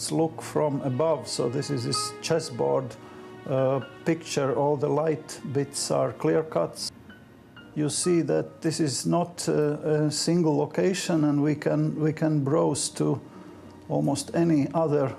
let's look from above. So this is this chessboard picture. All the light bits are clear cuts. You see that this is not a single location, and we can browse to almost any other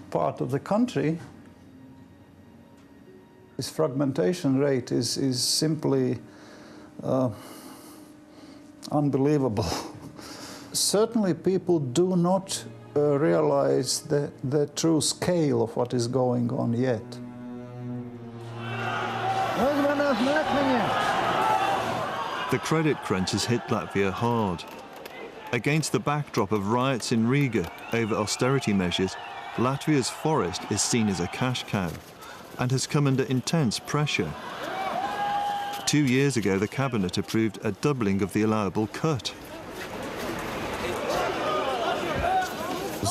part of the country. This fragmentation rate is simply unbelievable. Certainly people do not realize the true scale of what is going on yet. The credit crunch has hit Latvia hard. Against the backdrop of riots in Riga over austerity measures, Latvia's forest is seen as a cash cow and has come under intense pressure. 2 years ago, the cabinet approved a doubling of the allowable cut.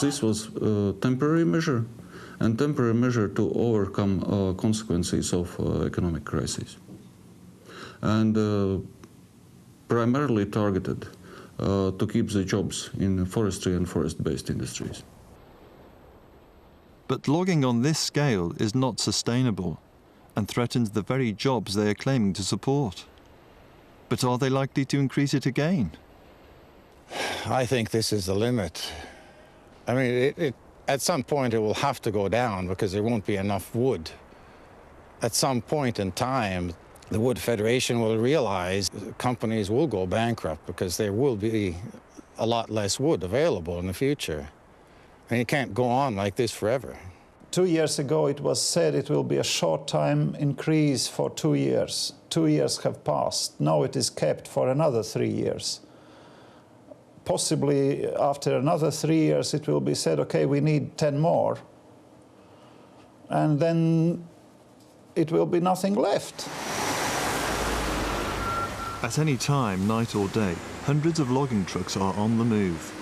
This was a temporary measure, and temporary measure to overcome consequences of economic crisis, and primarily targeted to keep the jobs in forestry and forest-based industries. But logging on this scale is not sustainable and threatens the very jobs they are claiming to support. But are they likely to increase it again? I think this is the limit. I mean, at some point it will have to go down because there won't be enough wood. At some point in time, the Wood Federation will realize companies will go bankrupt because there will be a lot less wood available in the future. And you can't go on like this forever. 2 years ago it was said it will be a short-time increase for 2 years. 2 years have passed. Now it is kept for another 3 years. Possibly after another 3 years it will be said, okay, we need 10 more. And then it will be nothing left. At any time, night or day, hundreds of logging trucks are on the move.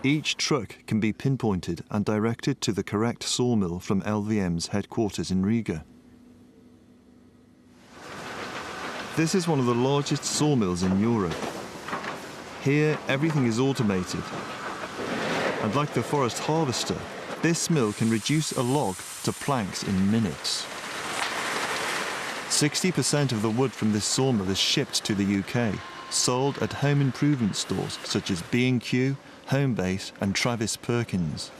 Each truck can be pinpointed and directed to the correct sawmill from LVM's headquarters in Riga. This is one of the largest sawmills in Europe. Here, everything is automated. And like the forest harvester, this mill can reduce a log to planks in minutes. 60% of the wood from this sawmill is shipped to the UK, sold at home improvement stores such as B&Q, Homebase and Travis Perkins.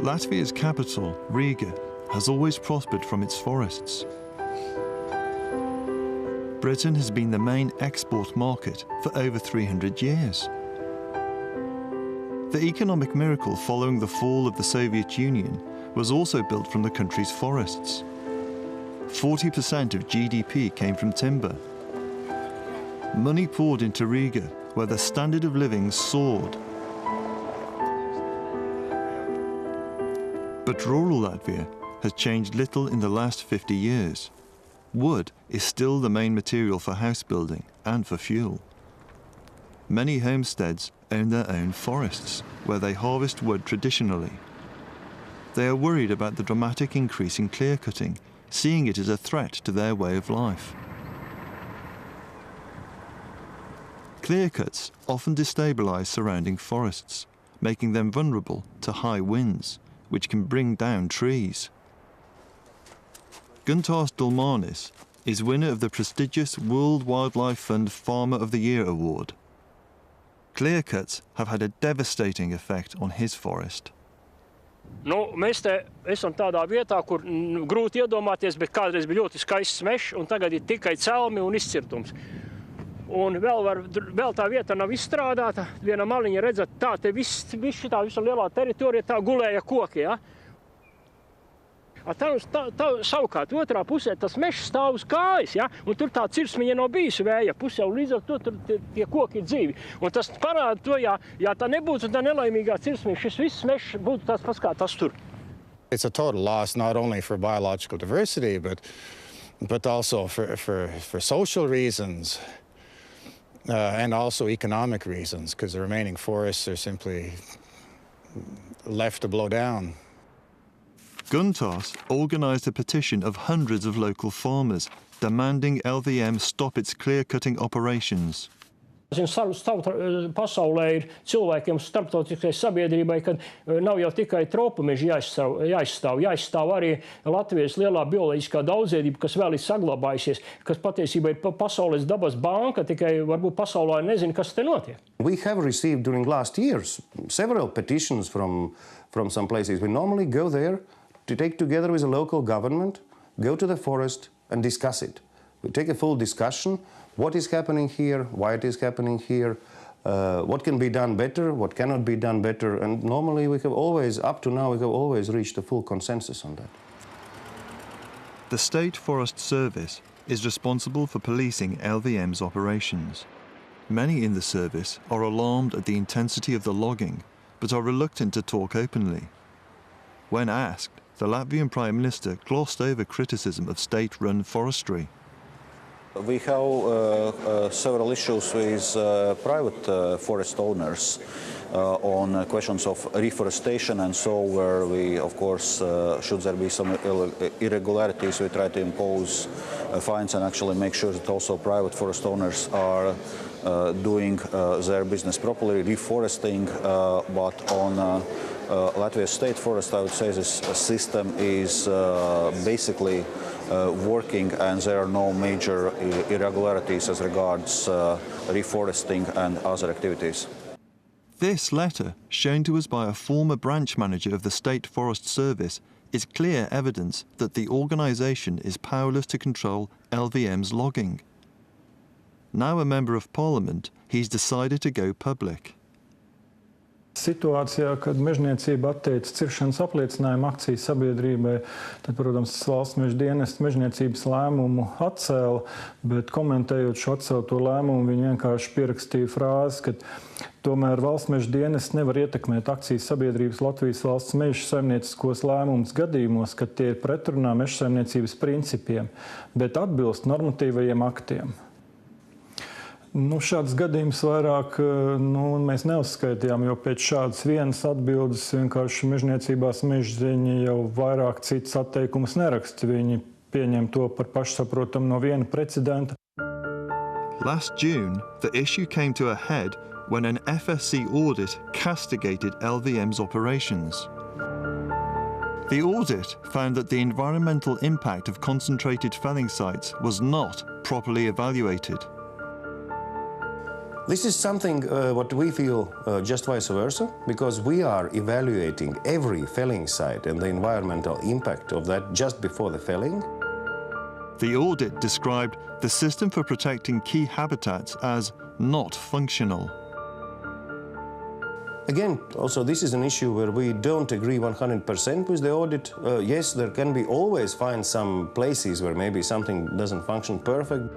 Latvia's capital, Riga, has always prospered from its forests. Britain has been the main export market for over 300 years. The economic miracle following the fall of the Soviet Union was also built from the country's forests. 40% of GDP came from timber. Money poured into Riga, where the standard of living soared. But rural Latvia has changed little in the last 50 years. Wood is still the main material for house building and for fuel. Many homesteads own their own forests, where they harvest wood traditionally. They are worried about the dramatic increase in clear-cutting, seeing it as a threat to their way of life. Clear-cuts often destabilise surrounding forests, making them vulnerable to high winds, which can bring down trees. Guntārs Dulmanis is winner of the prestigious World Wildlife Fund Farmer of the Year award. Clear-cuts have had a devastating effect on his forest. Nu, mēs te esam tādā vietā, kur grūti iedomāties, bet kādreiz bija ļoti skaists mežs, un tagad ir tikai celmi un izcirtums. Un vēl tā vieta nav izstrādāta. Viena maliņa redzat, tā te viss šitā visa lielā teritorija, tā gulēja koki, ja? Tā savukārt otrā pusē tas mežs stāv uz kājas, ja? Un tur tā cirsmiņa nav bijusi vēja pusē, un līdz ar to tur tie koki ir dzīvi. Un tas parāda to, ja tā nebūtu tā nelaimīgā cirsmiņa, šis viss mežs būtu tāds pats kā tas tur. It's a total loss not only for biological diversity, but also for social reasons and also economic reasons, because the remaining forests are simply left to blow down. Guntārs organised a petition of hundreds of local farmers demanding LVM stop its clear-cutting operations. Pasaulē ir cilvēkiem, starptautiskai sabiedrībai, ka nav jau tikai tropu meži jāizstāv arī Latvijas lielā bioloģiskā daudzveidība, kas vēl ir saglabājusies, kas patiesībā ir pasaules dabas banka, tikai varbūt pasaulē nezina, kas te notiek. We have received during last years several petitions from some places. We normally go there to take together with the local government, go to the forest and discuss it. We take a full discussion. What is happening here, why it is happening here, what can be done better, what cannot be done better, and normally we have always, up to now, we have always reached a full consensus on that. The State Forest Service is responsible for policing LVM's operations. Many in the service are alarmed at the intensity of the logging, but are reluctant to talk openly. When asked, the Latvian Prime Minister glossed over criticism of state-run forestry. We have several issues with private forest owners on questions of reforestation, and so where we, of course, should there be some irregularities, we try to impose fines and actually make sure that also private forest owners are doing their business properly, reforesting, but on Latvia's state forest, I would say this system is basically working, and there are no major irregularities as regards reforesting and other activities. This letter, shown to us by a former branch manager of the State Forest Service, is clear evidence that the organisation is powerless to control LVM's logging. Now a Member of Parliament, he's decided to go public. Situācijā, kad mežniecība atteica ciršanas apliecinājumu akcijas sabiedrībai, tad, protams, valsts meža dienesta mežniecības lēmumu atcēla, bet komentējot šo atcelto lēmumu, viņi vienkārši pierakstīja frāzi, ka tomēr valsts meža dienests nevar ietekmēt akcijas sabiedrības Latvijas valsts meža saimnieciskos lēmumus gadījumos, kad tie ir pretrunā meža saimniecības principiem, bet atbilst normatīvajiem aktiem. Šāds gadījums vairāk mēs neuzskaitījām, jo pēc šādas vienas atbildes vienkārši mežniecībās mežziņi jau vairāk citas atteikumus neraksta. Viņi pieņem to par pašsaprotamu no viena precedenta. Last June, the issue came to a head when an FSC audit castigated LVM's operations. The audit found that the environmental impact of concentrated felling sites was not properly evaluated. This is something what we feel just vice versa, because we are evaluating every felling site and the environmental impact of that just before the felling. The audit described the system for protecting key habitats as not functional. Again, also this is an issue where we don't agree 100% with the audit. Yes, there can be always find some places where maybe something doesn't function perfect.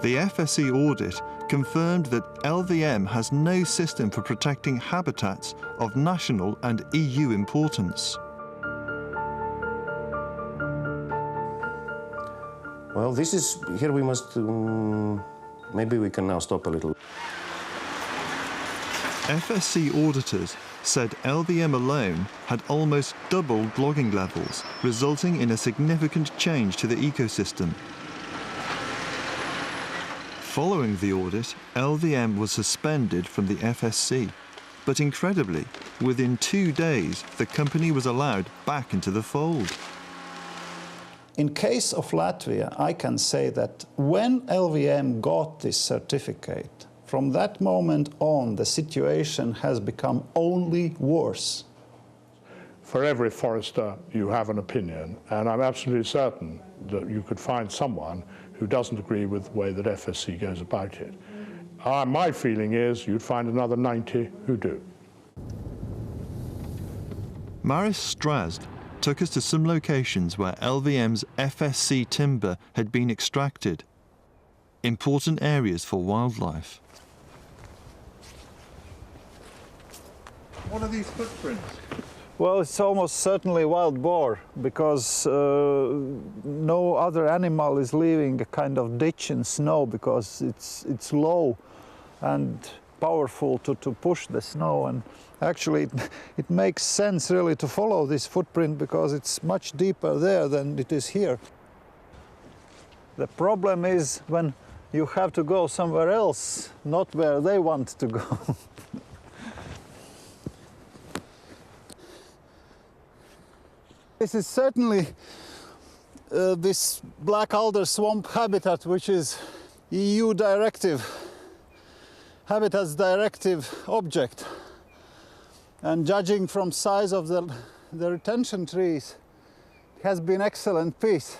The FSC audit confirmed that LVM has no system for protecting habitats of national and EU importance. Well, this is, here we must, maybe we can now stop a little. FSC auditors said LVM alone had almost doubled logging levels, resulting in a significant change to the ecosystem. Following the audit, LVM was suspended from the FSC, but incredibly, within 2 days, the company was allowed back into the fold. In case of Latvia, I can say that when LVM got this certificate, from that moment on, the situation has become only worse. For every forester, you have an opinion, and I'm absolutely certain that you could find someone who doesn't agree with the way that FSC goes about it. My feeling is you'd find another 90 who do. Maris Strazd took us to some locations where LVM's FSC timber had been extracted. Important areas for wildlife. What are these footprints? Well, it's almost certainly wild boar, because no other animal is leaving a kind of ditch in snow, because it's low and powerful to push the snow. And actually it makes sense really to follow this footprint, because it's much deeper there than it is here. The problem is when you have to go somewhere else, not where they want to go. This is certainly this black alder swamp habitat, which is EU directive, Habitats Directive object. And judging from size of the retention trees, it has been excellent piece.